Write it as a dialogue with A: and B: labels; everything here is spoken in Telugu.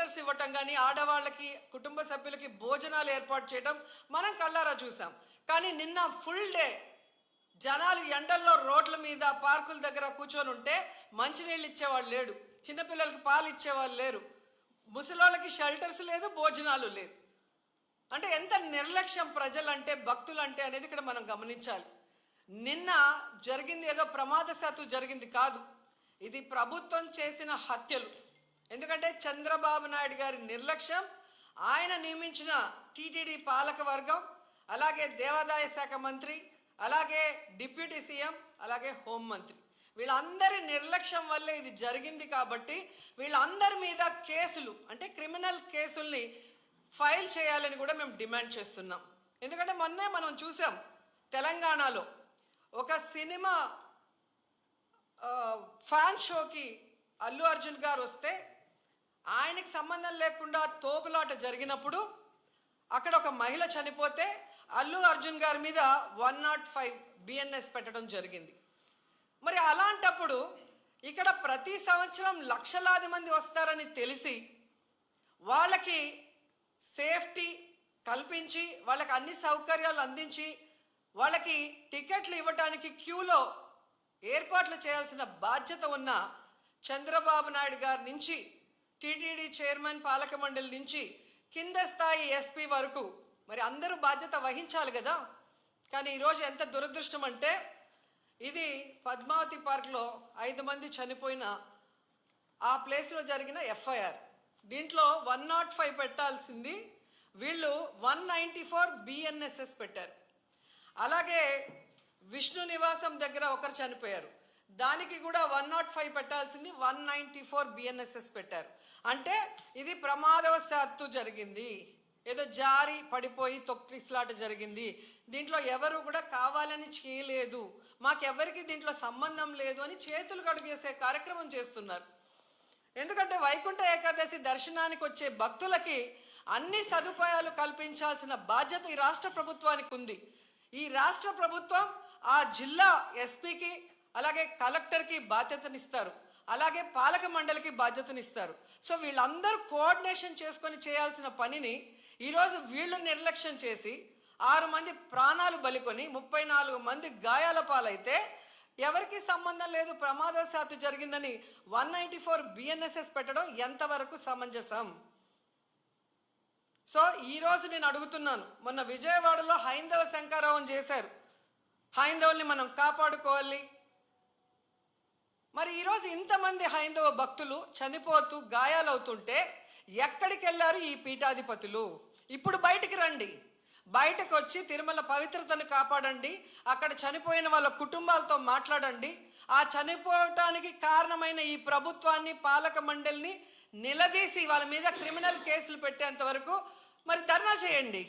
A: షెల్టర్స్ ఇవ్వటం కానీ, ఆడవాళ్ళకి కుటుంబ సభ్యులకి భోజనాలు ఏర్పాటు చేయడం మనం కళ్ళారా చూసాం. కానీ నిన్న ఫుల్ డే జనాలు ఎండల్లో రోడ్ల మీద పార్కుల దగ్గర కూర్చొని ఉంటే మంచినీళ్ళు ఇచ్చేవాళ్ళు లేడు, చిన్నపిల్లలకి పాలు ఇచ్చేవాళ్ళు లేరు, ముసలోళ్ళకి షెల్టర్స్ లేదు, భోజనాలు లేదు. అంటే ఎంత నిర్లక్ష్యం ప్రజలంటే, భక్తులంటే అనేది ఇక్కడ మనం గమనించాలి. నిన్న జరిగింది ఏదో ప్రమాదశాత్తు జరిగింది కాదు, ఇది ప్రభుత్వం చేసిన హత్యలు. ఎందుకంటే చంద్రబాబు నాయుడు గారి నిర్లక్ష్యం, ఆయన నియమించిన టీటీడీ పాలక వర్గం, అలాగే దేవాదాయ శాఖ మంత్రి, అలాగే డిప్యూటీ సీఎం, అలాగే హోంమంత్రి, వీళ్ళందరి నిర్లక్ష్యం వల్లే ఇది జరిగింది. కాబట్టి వీళ్ళందరి మీద కేసులు, అంటే క్రిమినల్ కేసుల్ని ఫైల్ చేయాలని కూడా మేము డిమాండ్ చేస్తున్నాం. ఎందుకంటే మొన్నే మనం చూసాం, తెలంగాణలో ఒక సినిమా ఫ్యాన్ షోకి అల్లు అర్జున్ గారు వస్తే ఆయనకి సంబంధం లేకుండా తోపులాట జరిగినప్పుడు అక్కడ ఒక మహిళ చనిపోతే అల్లు అర్జున్ గారి మీద 105 BNS పెట్టడం జరిగింది. మరి అలాంటప్పుడు ఇక్కడ ప్రతి సంవత్సరం లక్షలాది మంది వస్తారని తెలిసి వాళ్ళకి సేఫ్టీ కల్పించి, వాళ్ళకి అన్ని సౌకర్యాలు అందించి, వాళ్ళకి టికెట్లు ఇవ్వడానికి క్యూలో ఏర్పాట్లు చేయాల్సిన బాధ్యత ఉన్న చంద్రబాబు నాయుడు గారి నుంచి, టీటీడీ చైర్మన్, పాలక మండలి నుంచి కింద స్థాయి ఎస్పీ వరకు మరి అందరూ బాధ్యత వహించాలి కదా. కానీ ఈరోజు ఎంత దురదృష్టం అంటే, ఇది పద్మావతి పార్క్లో 5 మంది చనిపోయిన ఆ ప్లేస్లో జరిగిన FIR. దీంట్లో 105 పెట్టాల్సింది వీళ్ళు 194 BNSS పెట్టారు. అలాగే విష్ణు నివాసం దగ్గర ఒకరు చనిపోయారు, దానికి కూడా 105 పెట్టాల్సింది 194 BNSS పెట్టారు. అంటే ఇది ప్రమాదవశాత్తు జరిగింది, ఏదో జారి పడిపోయి తొక్కిసలాట జరిగింది, దీంట్లో ఎవరు కూడా కావాలని చేయలేదు, మాకెవరికి దీంట్లో సంబంధం లేదు అని చేతులు కడుగేసే కార్యక్రమం చేస్తున్నారు. ఎందుకంటే వైకుంఠ ఏకాదశి దర్శనానికి వచ్చే భక్తులకి అన్ని సదుపాయాలు కల్పించాల్సిన బాధ్యత ఈ రాష్ట్ర ప్రభుత్వానికి ఉంది. ఈ రాష్ట్ర ప్రభుత్వం ఆ జిల్లా ఎస్పీకి, అలాగే కలెక్టర్కి బాధ్యతనిస్తారు, అలాగే పాలక మండలికి బాధ్యతనిస్తారు. సో వీళ్ళందరూ కోఆర్డినేషన్ చేసుకొని చేయాల్సిన పనిని ఈరోజు వీళ్ళు నిర్లక్ష్యం చేసి 6 మంది ప్రాణాలు బలికొని 34 మంది గాయాల పాలైతే ఎవరికి సంబంధం లేదు, ప్రమాదవశాత్తు జరిగిందని 194 BNSS పెట్టడం ఎంతవరకు సమంజసం? సో ఈరోజు నేను అడుగుతున్నాను, మొన్న విజయవాడలో హైందవ శంకారావం చేశారు, హైందవుల్ని మనం కాపాడుకోవాలి. మరి ఈరోజు ఇంతమంది హైందవ భక్తులు చనిపోతూ గాయాలవుతుంటే ఎక్కడికి వెళ్ళారు ఈ పీఠాధిపతులు? ఇప్పుడు బయటికి రండి, బయటకు వచ్చి తిరుమల పవిత్రతను కాపాడండి, అక్కడ చనిపోయిన వాళ్ళ కుటుంబాలతో మాట్లాడండి, ఆ చనిపోవటానికి కారణమైన ఈ ప్రభుత్వాన్ని, పాలక మండలిని నిలదీసి వాళ్ళ మీద క్రిమినల్ కేసులు పెట్టేంత వరకు మరి ధర్నా చేయండి.